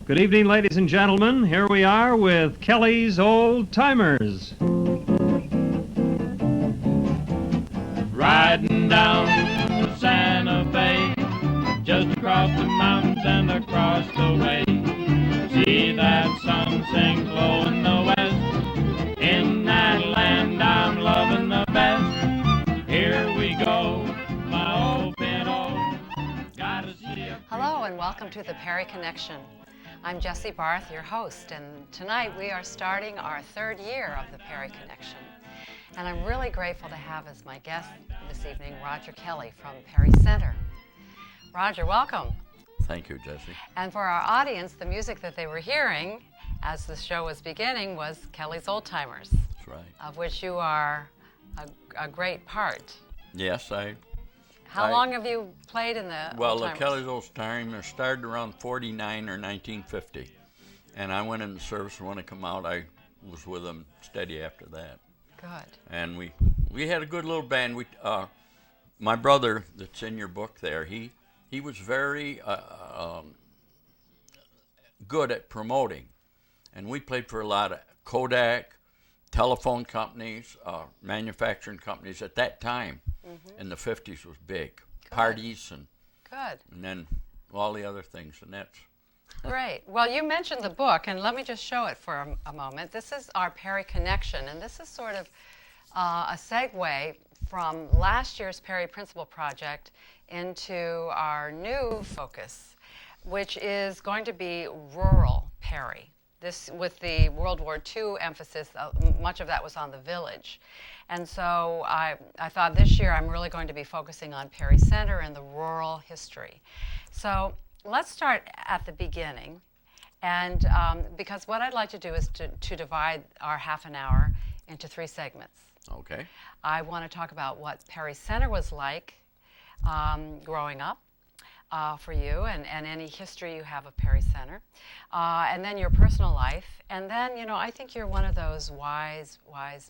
Good evening, ladies and gentlemen. Here we are with Kelly's Old Timers. Riding down to Santa Fe, just across the mountains and across the way. See that sun sink low in the west. In that land I'm loving the best. Here we go, my old Pinto. Gotta see a... Hello and welcome to the Perry Connection. I'm Jessie Barth, your host, and tonight we are starting our third year of the Perry Connection. And I'm really grateful to have as my guest this evening Roger Kelly from Perry Center. Roger, welcome. Thank you, Jessie. And for our audience, the music that they were hearing as the show was beginning was Kelly's Old Timers. That's right. Of which you are a great part. Yes, How long have you played in the Well, Old the Timers? Kelly's Old Timers started around 49 or 1950. And I went in the service, and when I come out, I was with them steady after that. Good. And we had a good little band. My brother, that's in your book there, he was very good at promoting. And we played for a lot of Kodak, telephone companies, manufacturing companies at that time. In the 50s was big. Good. Parties and Good. then all the other things, and that's Great. Well, you mentioned the book, and let me just show it for a moment. This is our Perry Connection, and this is sort of a segue from last year's Perry Principal Project into our new focus, which is going to be rural Perry. This, with the World War II emphasis, much of that was on the village. And so I thought this year I'm really going to be focusing on Perry Center and the rural history. So let's start at the beginning. And because what I'd like to do is to divide our half an hour into three segments. okay. I want to talk about what Perry Center was like growing up. For you and any history you have of Perry Center, and then your personal life, and then I think you're one of those wise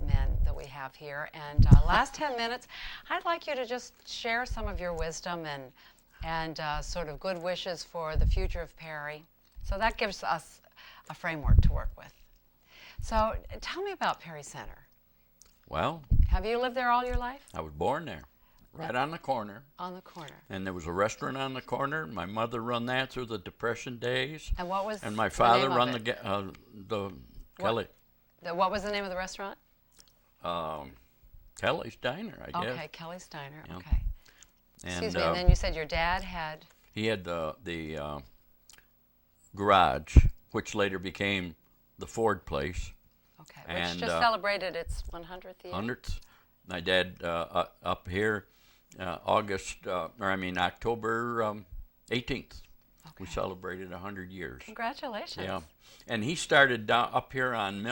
men that we have here. And last 10 minutes, I'd like you to just share some of your wisdom and sort of good wishes for the future of Perry. So that gives us a framework to work with. So tell me about Perry Center. Well, Have you lived there all your life? I was born there, right on the corner. On the corner. And there was a restaurant on the corner. My mother run that through the Depression days. And what was And my the father name of run it? the Kelly. What was the name of the restaurant? Kelly's Diner, I guess. Okay, Kelly's Diner. Yeah. Okay. And Excuse me, and then you said your dad had... he had the garage, which later became the Ford place. Okay, which And, just celebrated its 100th year. 100th. My dad up here, October 18th. We Okay. celebrated 100 years. Congratulations. Yeah, and he started down up here on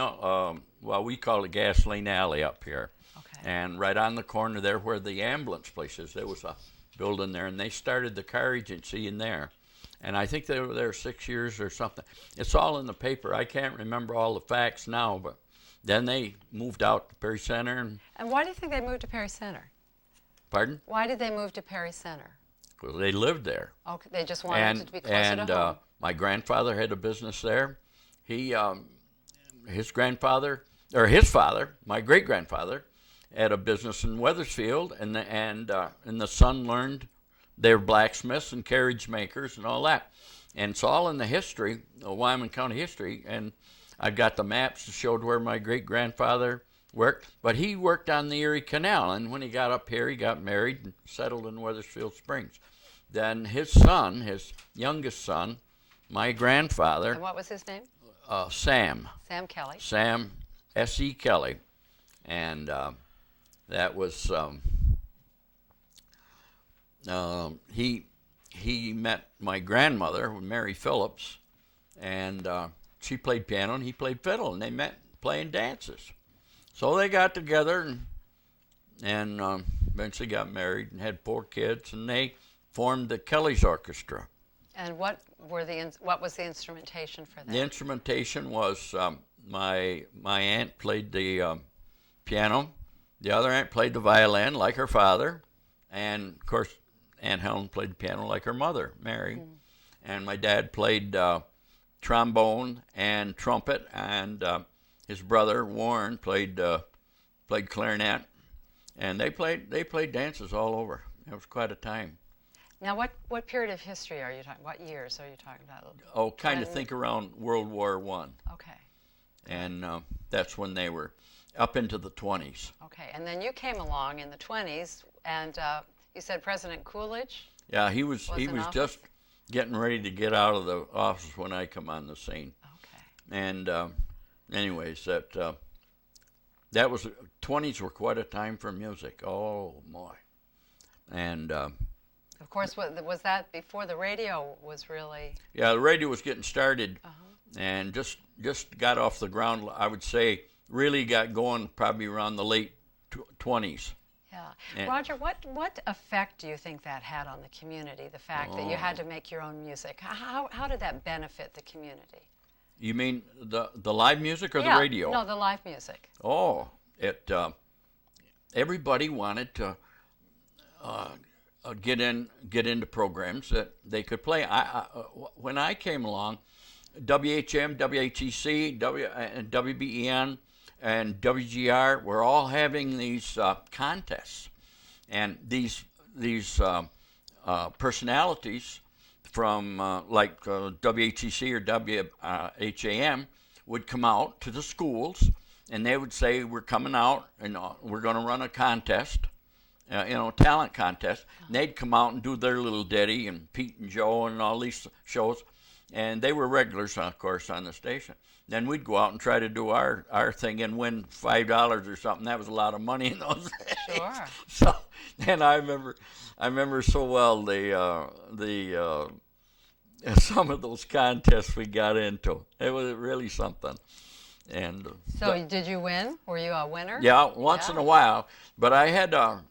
we call it Gasoline Alley up here. Okay. And right on the corner there where the ambulance place is, there was a building there, and they started the car agency in there. And I think they were there 6 years or something. It's all in the paper. I can't remember all the facts now, but then they moved out to Perry Center. And why do you think they moved to Perry Center? Pardon? Why did they move to Perry Center? Well, they lived there. Okay, they just wanted it to be closer to home. My grandfather had a business there. His father, my great grandfather, had a business in Wethersfield, and the son learned they were blacksmiths and carriage makers and all that. And it's all in the history, Wyoming County history, and I've got the maps that showed where my great grandfather worked. But he worked on the Erie Canal, and when he got up here, he got married and settled in Wethersfield Springs. Then his son, his youngest son, my grandfather, And what was his name? Sam. Sam Kelly. Sam S.E. Kelly. And that was, he met my grandmother, Mary Phillips, and she played piano and he played fiddle, and they met playing dances. So they got together and eventually got married and had 4 kids, and they formed the Kelly's Orchestra. And what was the instrumentation for that? The instrumentation was my aunt played the piano, the other aunt played the violin like her father, and of course Aunt Helen played the piano like her mother, Mary, and my dad played trombone and trumpet, and his brother Warren played clarinet, and they played dances all over. It was quite a time. Now, what period of history are you talking? What years are you talking about? Oh, kind of think around World War I. Okay. And that's when they were up into the 20s. Okay, and then you came along in the 20s, and you said President Coolidge? Yeah, he was office? just getting ready to get out of the office when I come on the scene. Okay. And anyways, that was 20s were quite a time for music. Oh my! And of course, was that before the radio was really? Yeah, the radio was getting started, Uh-huh. and just got off the ground. I would say really got going probably around the late 20s. Yeah. And Roger, what effect do you think that had on the community, the fact that you had to make your own music? How did that benefit the community? You mean the live music or Yeah, the radio? No, the live music. Oh, everybody wanted to get into programs that they could play. When I came along, WHM, WHEC, and WBEN, and WGR were all having these contests, and these personalities from like WHEC or WHAM would come out to the schools, and they would say, "We're coming out, and we're going to run a contest, talent contest." And they'd come out and do their little ditty, and Pete and Joe and all these shows, and they were regulars, of course, on the station. Then we'd go out and try to do our thing and win $5 or something. That was a lot of money in those days. Sure. So, and I remember so well the some of those contests we got into. It was really something. And So did you win? Were you a winner? yeah, once in a while. But I had a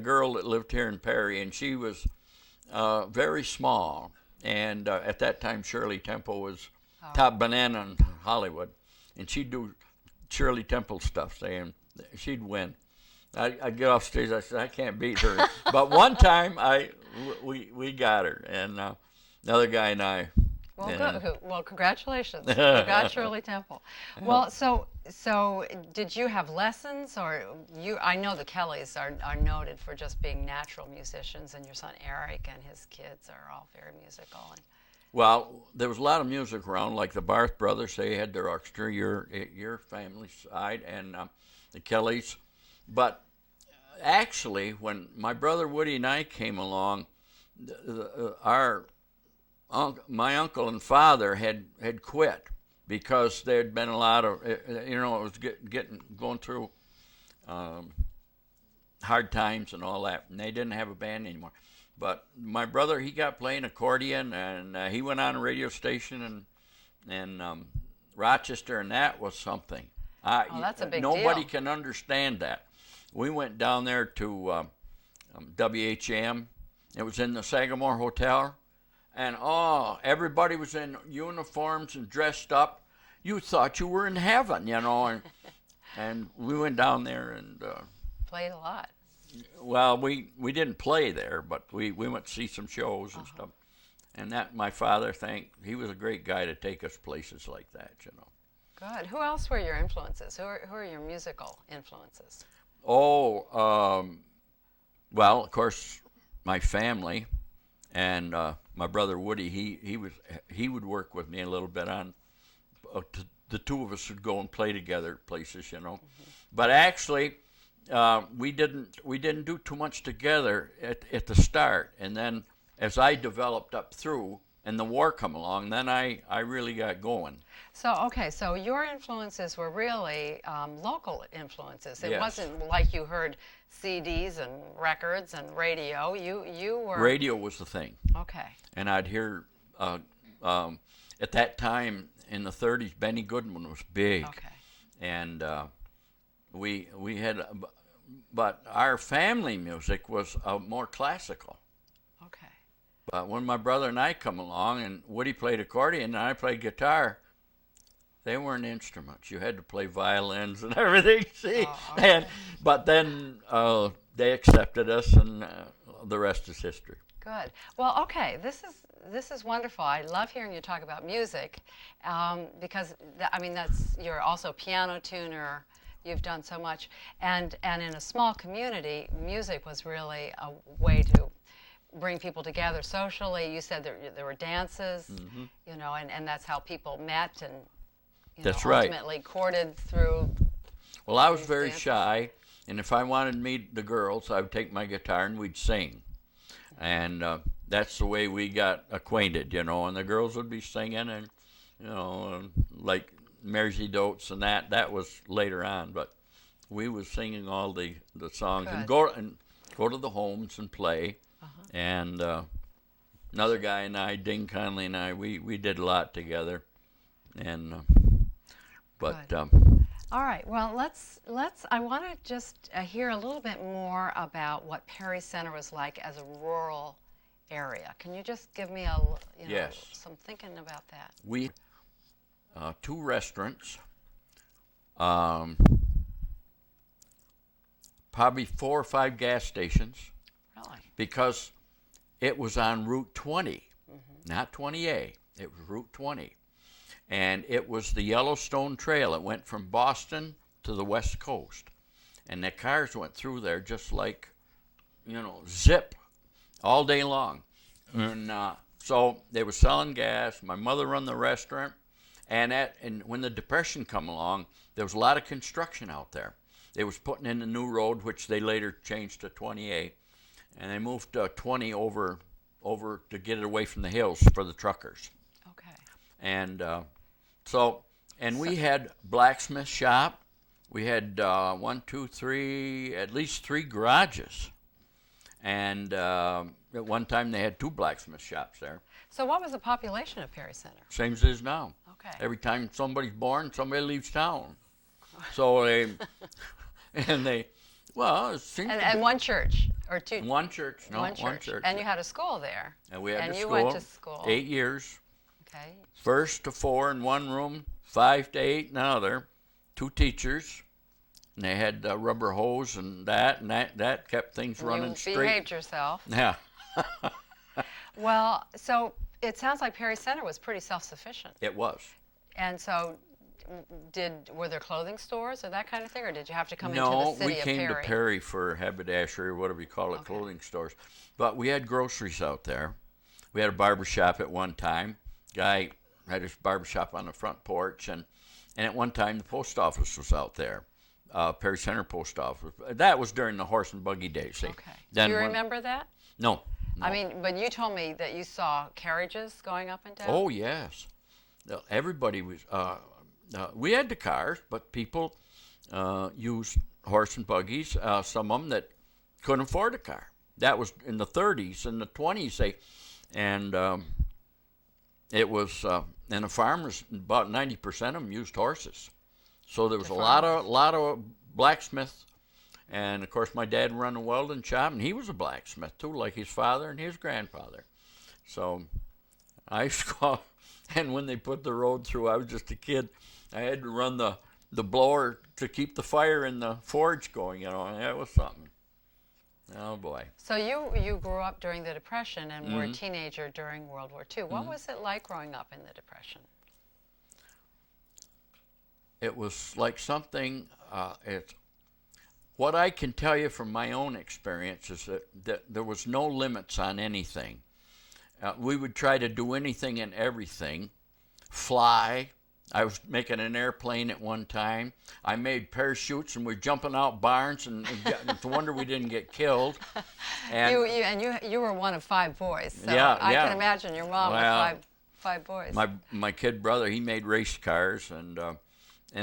girl that lived here in Perry, and she was very small. And at that time, Shirley Temple was top banana in Hollywood, and she'd do Shirley Temple stuff, saying she'd win. I'd get off stage. I said, I can't beat her. But one time, we got her, and another guy and I. Well, good. Well, congratulations. You got Shirley Temple. Well, so did you have lessons, or you? I know the Kellys are noted for just being natural musicians, and your son Eric and his kids are all very musical. Well, there was a lot of music around, like the Barth brothers. They had their orchestra, your family side, and the Kellys. But actually, when my brother Woody and I came along, my uncle and father had quit because there had been a lot of, it was going through hard times and all that, and they didn't have a band anymore. But my brother, he got playing accordion, and he went on a radio station in Rochester, and that was something. That's a big Nobody deal. can understand that. We went down there to WHM. It was in the Sagamore Hotel, and everybody was in uniforms and dressed up. You thought you were in heaven, and we went down there and Played a lot. well, we didn't play there, but we went to see some shows and stuff. And that my father, he was a great guy to take us places like that, Good. Who else were your influences? Who are your musical influences? Oh, well, of course, my family, and my brother Woody. He would work with me a little bit on. The two of us would go and play together at places, Mm-hmm. But actually, we didn't do too much together at the start, and then as I developed up through and the war come along, then I really got going. So your influences were really local influences. It Yes. wasn't like you heard CDs and records and radio. You were Radio was the thing. Okay. And I'd hear at that time in the 30s, Benny Goodman was big. Okay. And we had, but our family music was more classical. Okay. But when my brother and I come along, and Woody played accordion and I played guitar, they weren't instruments. You had to play violins and everything. See, okay. But then they accepted us, and the rest is history. Good. Well, okay. This this is wonderful. I love hearing you talk about music because, you're also a piano tuner. You've done so much. And in a small community, music was really a way to bring people together socially. You said there were dances, and that's how people met and That's right. ultimately courted through. Well, I was these very dances. shy, and if I wanted to meet the girls, I would take my guitar and we'd sing. And that's the way we got acquainted, and the girls would be singing and, like Mersey Dotes and that was later on, but we was singing all the songs and go to the homes and play. And another guy and I, Ding Conley and I, we did a lot together. And All right. Well, let's. I want to just hear a little bit more about what Perry Center was like as a rural area. Can you just give me Yes. some thinking about that? We 2 restaurants, probably 4 or 5 gas stations, Really? because it was on Route 20, not 20A. It was Route 20. And it was the Yellowstone Trail. It went from Boston to the West Coast. And the cars went through there just like, zip, all day long. And so they were selling gas. My mother run the restaurant. And when the Depression come along, there was a lot of construction out there. They was putting in a new road, which they later changed to 20A. And they moved 20 over to get it away from the hills for the truckers. Okay. And we had blacksmith shop. We had 1, 2, 3, at least 3 garages. And at one time they had 2 blacksmith shops there. So what was the population of Perry Center? Same as it is now. Okay. Every time somebody's born, somebody leaves town. So it seemed And one church or 2? one church. No, one church. And you had a school there. And we had and the you school. went to school. 8 years. Okay. 1st to 4 in one room, 5 to 8 in another. 2 teachers. And they had rubber hose and that kept things running You straight. behaved yourself. Yeah. Well, so it sounds like Perry Center was pretty self-sufficient. It was. And so were there clothing stores or that kind of thing, or did you have to come into the No, city we of came Perry? to Perry for haberdashery or whatever you call it, Okay. clothing stores. But we had groceries out there. We had a barber shop at one time. Guy had his barber shop on the front porch, and at one time the post office was out there. Perry Center Post Office. That was during the horse and buggy days. See? Okay. Then Do you when- remember that? No. I mean, but you told me that you saw carriages going up and down. Oh, yes. Everybody was. We had the cars, but people used horse and buggies. Some of them that couldn't afford a car. That was in the 30s and the 20s. It was, and the farmers, about 90% of them used horses. So there was a lot of blacksmiths. And of course, my dad ran a welding shop, and he was a blacksmith too, like his father and his grandfather. So I used to go, and when they put the road through, I was just a kid. I had to run the blower to keep the fire in the forge going, and that was something. Oh boy. So you grew up during the Depression and were a teenager during World War II. What was it like growing up in the Depression? It was like something. What I can tell you from my own experience is that there was no limits on anything. We would try to do anything and everything. Fly. I was making an airplane at one time. I made parachutes, and we were jumping out barns, and it's a wonder we didn't get killed. And you were one of 5 boys, so Yeah, I yeah. can imagine your mom with five boys. my kid brother, he made race cars, and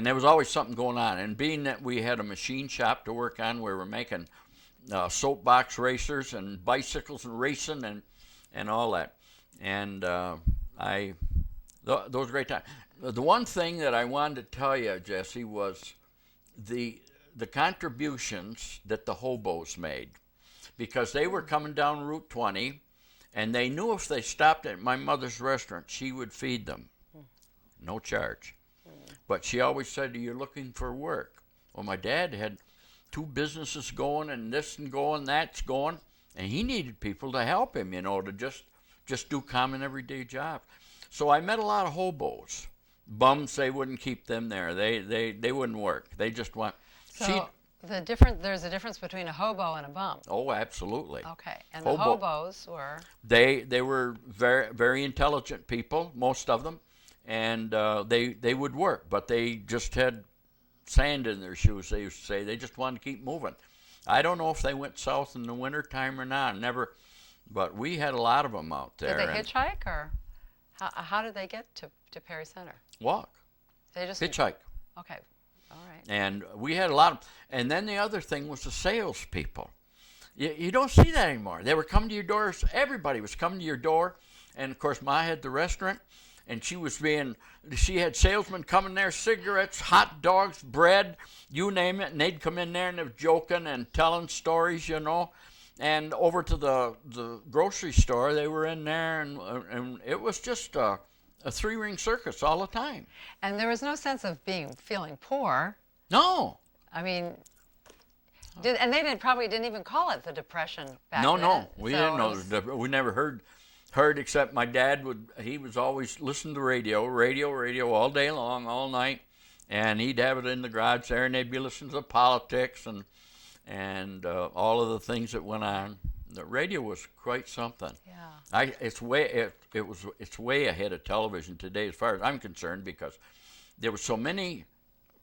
there was always something going on. And being that we had a machine shop to work on, we were making soapbox racers and bicycles and racing and all that. And those were great times. The one thing that I wanted to tell you, Jessie, was the contributions that the hobos made, because they were coming down Route 20, and they knew if they stopped at my mother's restaurant, she would feed them, no charge. But she always said, "You're looking for work." Well, my dad had 2 businesses going, and this and going, that's going, and he needed people to help him, to just just do common everyday jobs. So I met a lot of hobos. Bums, they wouldn't keep them there. They wouldn't work. They just want. So there's a difference between a hobo and a bum. Oh, absolutely. Okay, and the hobos were? They were very, very intelligent people, most of them, and they would work, but they just had sand in their shoes, they used to say. They just wanted to keep moving. I don't know if they went south in the wintertime or not, never, but we had a lot of them out there. Did they hitchhike, or how did they get to Perry Center? Walk. They just hitchhike. Okay, all right. And we had a lot of, and then the other thing was the salespeople. You don't see that anymore. They were coming to your doors. Everybody was coming to your door, and of course, Ma had the restaurant, and she had salesmen coming there, cigarettes, hot dogs, bread, you name it, and they'd come in there and they were joking and telling stories, you know. And over to the grocery store, they were in there, and it was just a three-ring circus all the time. And there was no sense of feeling poor. No. I mean, and they probably didn't even call it the Depression back then. No, we didn't know. We never heard except my dad he was always listening to radio all day long, all night, and he'd have it in the garage there, and they'd be listening to politics and all of the things that went on. The radio was quite something. Yeah. It's way ahead of television today, as far as I'm concerned, because there were so many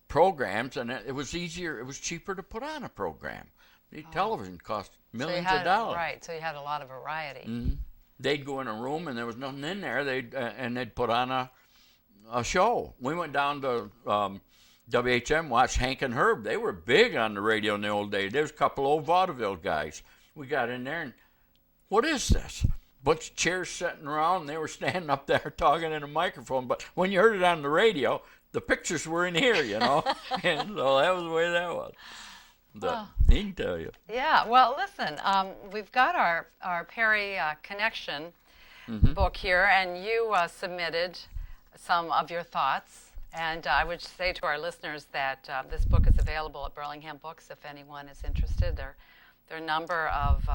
programs, and it was easier. It was cheaper to put on a program. The television cost millions of dollars. Right. So you had a lot of variety. Mm-hmm. They'd go in a room and there was nothing in there. They'd put on a show. We went down to WHM, watched Hank and Herb. They were big on the radio in the old days. There was a couple old vaudeville guys. We got in there and, what is this? Bunch of chairs sitting around, and they were standing up there talking in a microphone. But when you heard it on the radio, the pictures were in here, you know. And so that was the way that was. But he can tell you. Yeah, well, listen, we've got our Perry Connection book here, and you submitted some of your thoughts. And I would say to our listeners that this book is available at Burlingham Books if anyone is interested. There are a number of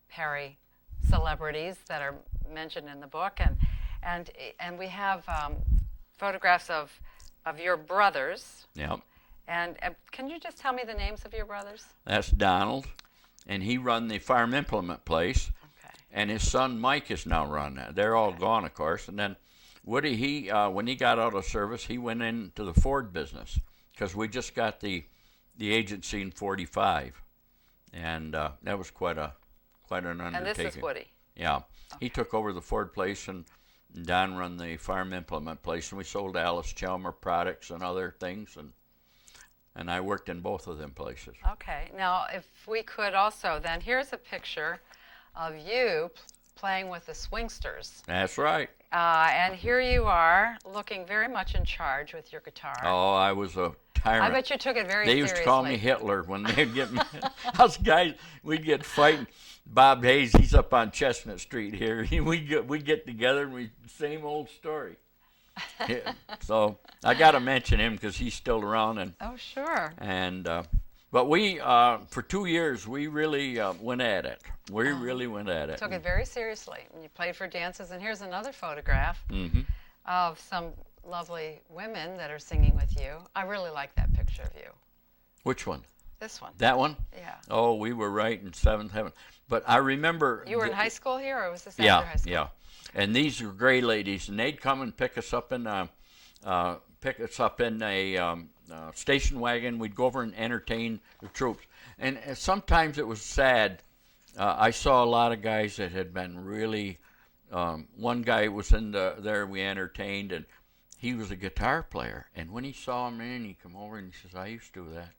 Perry celebrities that are mentioned in the book, and we have photographs of your brothers. Yep. And can you just tell me the names of your brothers? That's Donald, and he run the farm implement place. Okay. And his son Mike is now run that. They're all gone, of course. And then Woody, when he got out of service, he went into the Ford business because we just got the agency in '45, and that was quite an undertaking. And this is Woody. Yeah, okay. He took over the Ford place, and Don run the farm implement place, and we sold Alice Chalmer products and other things, and I worked in both of them places. Okay. Now, if we could also, then here's a picture of you playing with the Swingsters. That's right. And here you are, looking very much in charge with your guitar. Oh, I was a tyrant. I bet you took it very seriously. They used to call me Hitler when they'd get me. Us guys, we'd get fighting. Bob Hayes, he's up on Chestnut Street here. We'd get together and same old story. Yeah. So I got to mention him because he's still around. And oh, sure. And but we for 2 years we really went at it. We really went at it. Took it very seriously. And you played for dances. And here's another photograph of some lovely women that are singing with you. I really like that picture of you. Which one? This one. That one? Yeah. Oh, we were right in seventh heaven. But I remember. You were in high school here, or was this after high school? Yeah. And these were gray ladies, and they'd come and pick us up in a station wagon. We'd go over and entertain the troops. And sometimes it was sad. I saw a lot of guys that had been really. One guy was there we entertained, and he was a guitar player. And when he saw me, he come over and he says, "I used to do that."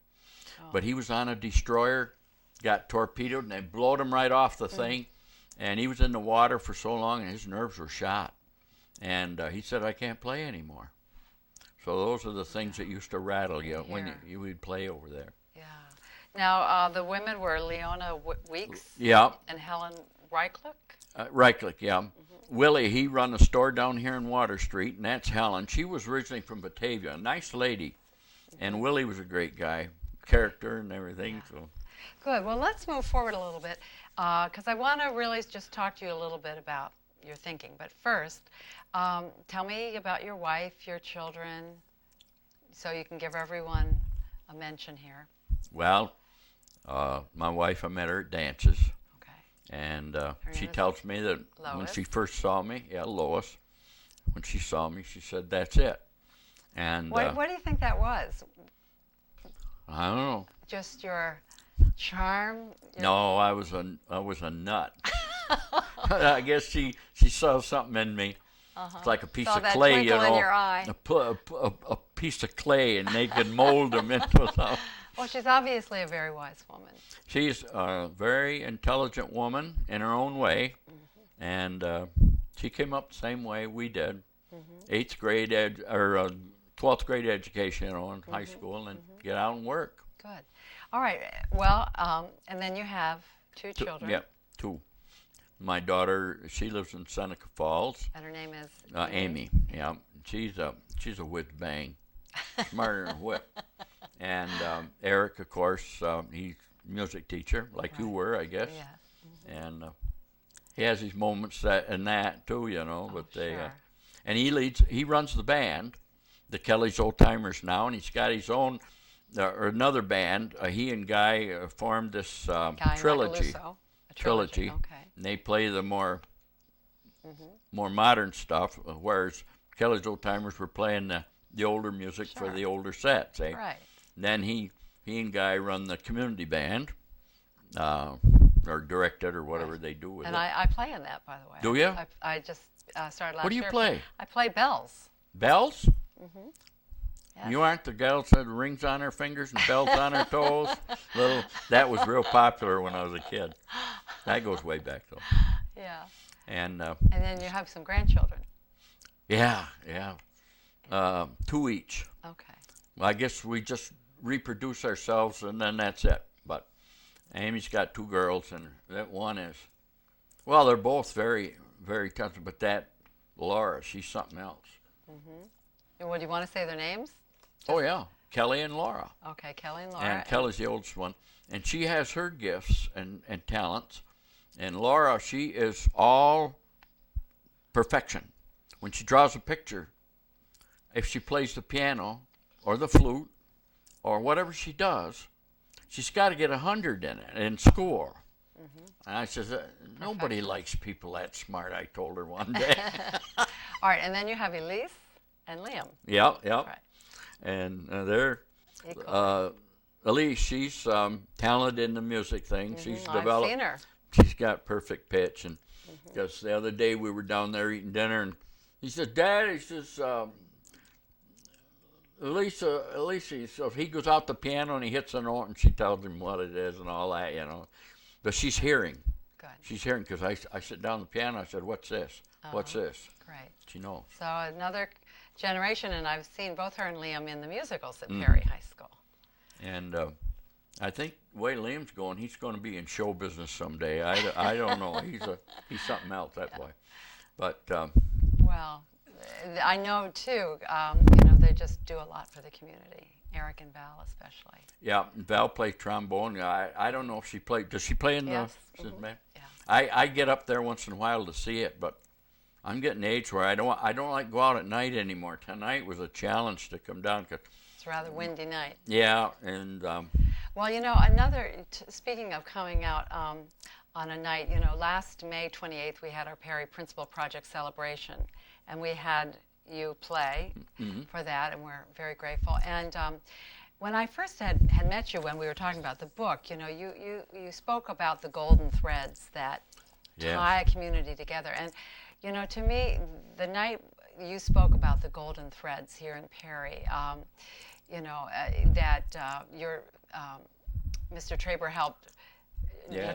Oh. But he was on a destroyer, got torpedoed, and they blowed him right off the thing. And he was in the water for so long, and his nerves were shot. And he said, "I can't play anymore." So those are the things that used to rattle you when you would play over there. Yeah. Now, the women were Leona Weeks and Helen Reichlich? Reichlich, yeah. Willie, he run a store down here in Water Street, and that's Helen. She was originally from Batavia, a nice lady. And Willie was a great guy, character and everything. Yeah. So. Good. Well, let's move forward a little bit because I want to really just talk to you a little bit about you're thinking. But first, tell me about your wife, your children, so you can give everyone a mention here. Well, my wife, I met her at dances. Okay. And Her she name is tells me that when Lois? she first saw me, Lois, when she saw me, she said, "That's it." And What do you think that was? I don't know. Just your charm? No, I was a nut. I guess she saw something in me. It's like a piece Saw of that clay, twinkle in your eye. a piece of clay, and they could mold them into something. Well, she's obviously a very wise woman. She's a very intelligent woman in her own way, and she came up the same way we did. 8th grade or 12th grade education, in high school, and get out and work. Good. All right. Well, and then you have two children. Yeah, 2. My daughter, she lives in Seneca Falls. And her name is? Amy. Yeah, she's a whiz bang, smarter than a whip. And Eric, of course, he's a music teacher, like you were, I guess. Yes. And he has his moments that too, But Sure. And he runs the band, the Kelly's Old Timers now, and he's got his own or another band. He and Guy formed this trilogy. A trilogy. Okay. And they play the more modern stuff, whereas Kelly's Old Timers were playing the older music for the older sets. Eh? Right. Then he and Guy run the community band, or direct it, or whatever they do with And it. I play in that, by the way. Do you? I just started last year. What do you play? I play bells. Bells? Yes. You aren't the gals that had rings on her fingers and bells on her toes? That was real popular when I was a kid. That goes way back, though. Yeah. And then you have some grandchildren. yeah. 2 each. Okay. Well, I guess we just reproduce ourselves, and then that's it. But Amy's got 2 girls, and that one is, well, they're both very, very talented, but that Laura, she's something else. And what do you want to say their names? Oh, yeah, Kelly and Laura. Okay, Kelly and Laura. And Kelly's the oldest one. And she has her gifts and talents. And Laura, she is all perfection. When she draws a picture, if she plays the piano or the flute or whatever she does, she's got to get 100 in it and score. And I says, nobody likes people that smart, I told her one day. All right, and then you have Elise and Liam. Yeah. Right. And they're, Equal. Elise, she's talented in the music thing. She's I've developed. seen her. She's got perfect pitch. And because the other day we were down there eating dinner, and he says, "Dad," he says, Elise, so he goes out the piano and he hits a note, and she tells him what it is and all that, But she's hearing. Good. She's hearing, because I sit down the piano. I said, "What's this? What's this?" Great. She knows. So another generation, and I've seen both her and Liam in the musicals at Perry High School. And I think the way Liam's going, he's going to be in show business someday. I don't know. He's something else, that boy. But Well, I know too. They just do a lot for the community. Eric and Val especially. yeah, Val plays trombone. I don't know if she played. Does she play in Yes. the band? Yeah. I get up there once in a while to see it, but I'm getting age where I don't like go out at night anymore. Tonight was a challenge to come down. It's a rather windy night. Yeah, and Well, speaking of coming out on a night, last May 28th, we had our Perry Principal Project celebration, and we had you play for that, and we're very grateful. And when I first had met you, when we were talking about the book, you spoke about the golden threads that tie a community together. And, to me, the night you spoke about the golden threads here in Perry, that your Mr. Traber helped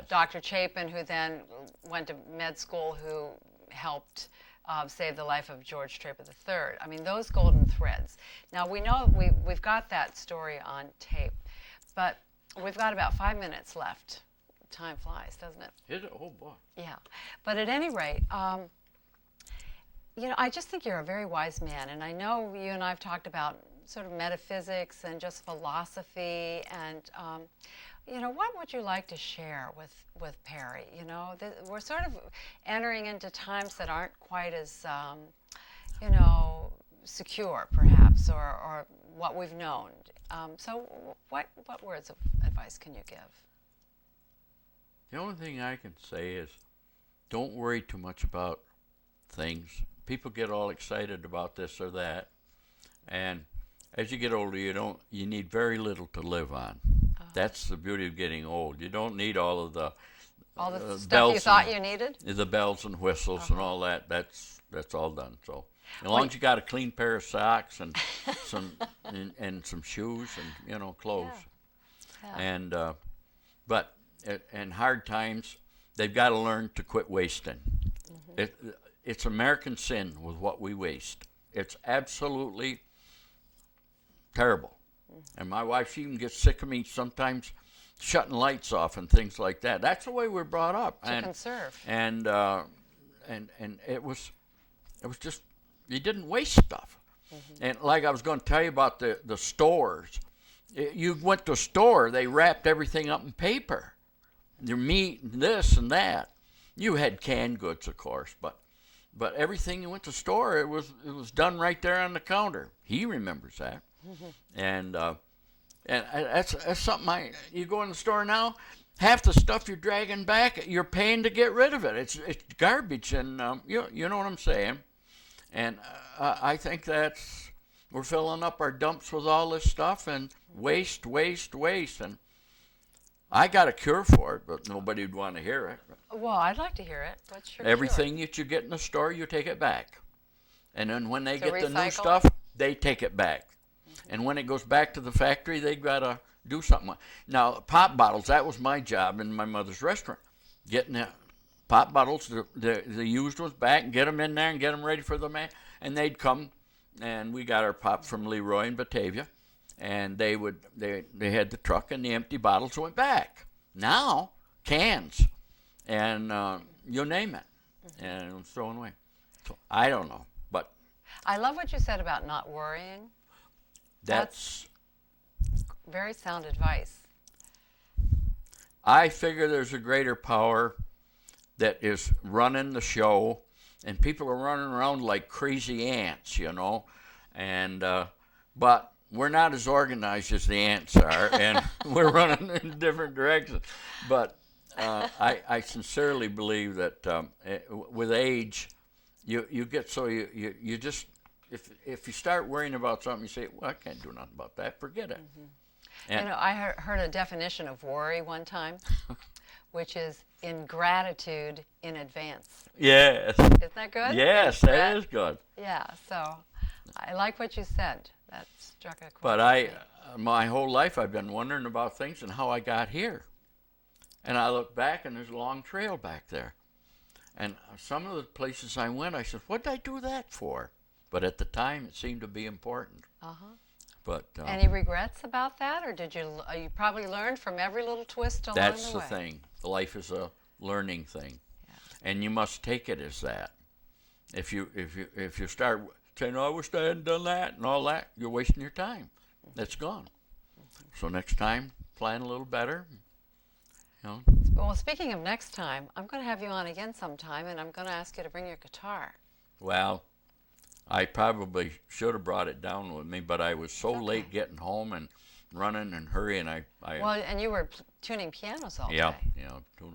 Dr. Chapin, who then went to med school, who helped save the life of George Traber III. I mean, those golden threads. Now, we know we've got that story on tape, but we've got about 5 minutes left. Time flies, doesn't it? is it? Oh boy. Yeah. But at any rate, I just think you're a very wise man, and I know you and I have talked about sort of metaphysics and just philosophy, and you know, what would you like to share with Perry? You know, we're sort of entering into times that aren't quite as, you know, secure, perhaps, or what we've known. So what words of advice can you give? The only thing I can say is don't worry too much about things. People get all excited about this or that, and as you get older, you need very little to live on. That's the beauty of getting old. You don't need all of the stuff you thought you needed. The bells and whistles and all that. That's all done. So as long as you got a clean pair of socks and some and some shoes and, you know, clothes. Yeah. And but in hard times, they've got to learn to quit wasting. It's American sin with what we waste. It's absolutely terrible. And my wife, she even gets sick of me sometimes shutting lights off and things like that. That's the way we're brought up. To conserve. And it was just, you didn't waste stuff. And like I was going to tell you about the stores. You went to a store, they wrapped everything up in paper. Your meat and this and that. You had canned goods, of course, but everything you went to the store, it was done right there on the counter. He remembers that. And that's something you go in the store now, half the stuff you're dragging back, you're paying to get rid of it. It's garbage, and you know what I'm saying. And I think we're filling up our dumps with all this stuff and waste, and I got a cure for it, but nobody would want to hear it. Well, I'd like to hear it. What's your Everything cure? that you get in the store, you take it back. And then when they get the new recycle? stuff, they take it back. And when it goes back to the factory, they got to do something. Now, pop bottles, that was my job in my mother's restaurant. Getting the pop bottles, the used ones back, and get them in there and get them ready for the man. And they'd come, and we got our pop from Leroy in Batavia. And they had the truck, and the empty bottles went back. Now, cans, and you name it, and it was thrown away. So I don't know, but I love what you said about not worrying. That's very sound advice. I figure there's a greater power that is running the show, and people are running around like crazy ants, you know, and but we're not as organized as the ants are, and we're running in different directions. But I sincerely believe that with age, you get so you just, if you start worrying about something, you say, well, I can't do nothing about that. Forget it. And, you know, I heard a definition of worry one time, which is ingratitude in advance. Yes. Isn't that good? Yes, that is good. Yeah, so I like what you said. That struck a chord. But my whole life, I've been wondering about things and how I got here. And I look back, and there's a long trail back there. And some of the places I went, I said, what did I do that for? But at the time, it seemed to be important. But any regrets about that, or did you probably learned from every little twist along the way? That's the thing. Life is a learning thing, and you must take it as that. If you start saying, "Oh, I wish I hadn't done that," and all that, you're wasting your time. That's gone. So next time, plan a little better. You know. Well, speaking of next time, I'm going to have you on again sometime, and I'm going to ask you to bring your guitar. Well, I probably should have brought it down with me, but I was so late getting home and running and hurrying. Well, and you were tuning pianos all day. Yeah,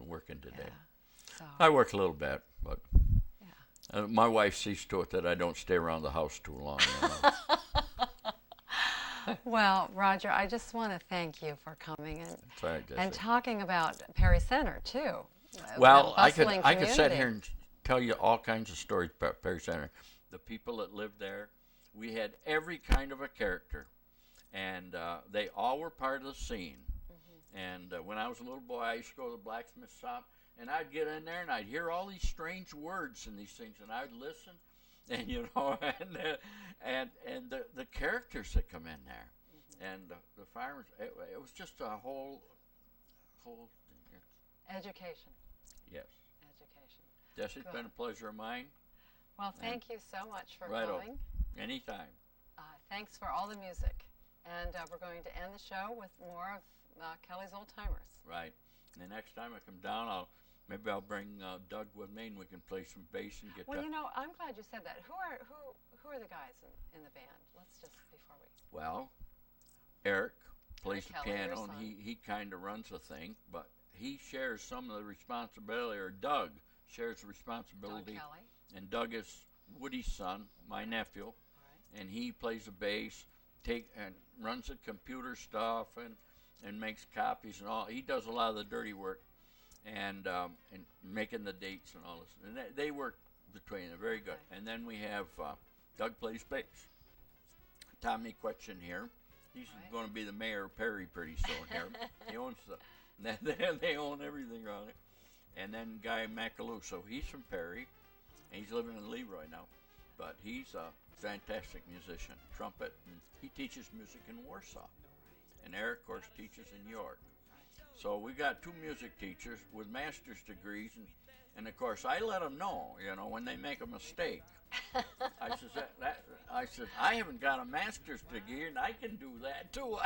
working today. Yeah. So. I work a little bit, but my wife sees to it that I don't stay around the house too long. You know. Well, Roger, I just want to thank you for coming and talking about Perry Center too. Well, I could sit here and tell you all kinds of stories about Perry Center. The people that lived there, we had every kind of a character, and they all were part of the scene. And when I was a little boy, I used to go to the blacksmith shop, and I'd get in there and I'd hear all these strange words and these things, and I'd listen. And and the characters that come in there, and the farmers, it was just a whole education. Yes. Education. Jesse, it's been a pleasure of mine. Well, thank you so much for coming. Anytime. Thanks for all the music, and we're going to end the show with more of Kelly's Old Timers. Right. And the next time I come down, maybe I'll bring Doug with me, and we can play some bass and guitar. Well, you know, I'm glad you said that. Who are the guys in the band? Let's just before we. Well, Eric plays the Kelly, your piano, and son. he kind of runs the thing, but he shares some of the responsibility, or Doug shares the responsibility. Doug Kelly. And Doug is Woody's son, my nephew, All right. and he plays the bass, and runs the computer stuff, and makes copies and all. He does a lot of the dirty work, and making the dates and all this. And they work between them very good. Okay. And then we have Doug plays bass. Tommy Quetchen here. He's Right. going to be the mayor of Perry pretty soon here. He owns they own everything around it. And then Guy Macaluso, he's from Perry, and he's living in Leroy now. But he's a fantastic musician, trumpet, and he teaches music in Warsaw. And Eric, of course, teaches in York. So we got two music teachers with master's degrees, and of course I let them know, when they make a mistake. I said, I haven't got a master's degree, and I can do that too.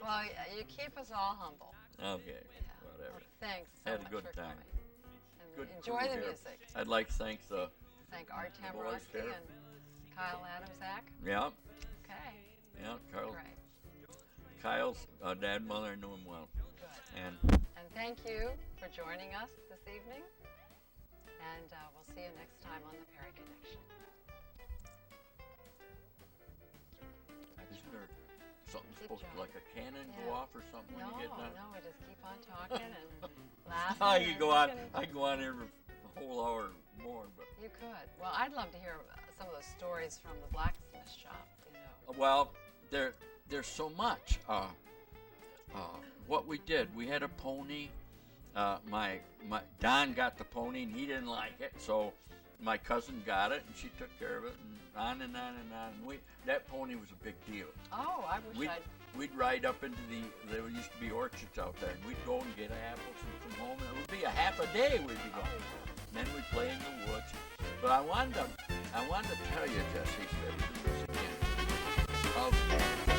Well, you keep us all humble. Okay, Yeah. whatever. Well, thanks so Had a much good for time. coming. And Good enjoy crew the here. music. I'd like to thank Thank Art the boys there. Tamrowski and Kyle Adamczak. Yeah, Okay, Carl. great. Kyle's dad, mother, knew him well. Good. And And thank you for joining us this evening. And we'll see you next time on the Perry Connection. isn't there something Good supposed to, job. like a cannon go Yeah. off or something when No, you get done? no, we just keep on talking and laughing. I could and go on. looking. I could go on here for a whole hour more, but You could. Well, I'd love to hear some of those stories from the blacksmith shop, well, there's so much. What we did, we had a pony. My Don got the pony and he didn't like it, so my cousin got it and she took care of it, and on and on and on. And that pony was a big deal. Oh, I wish We'd ride up into there used to be orchards out there, and we'd go and get apples and come home, and it would be a half a day we'd be going. Then we'd play in the woods. But I wanted to tell you, Jessie, that we do this again.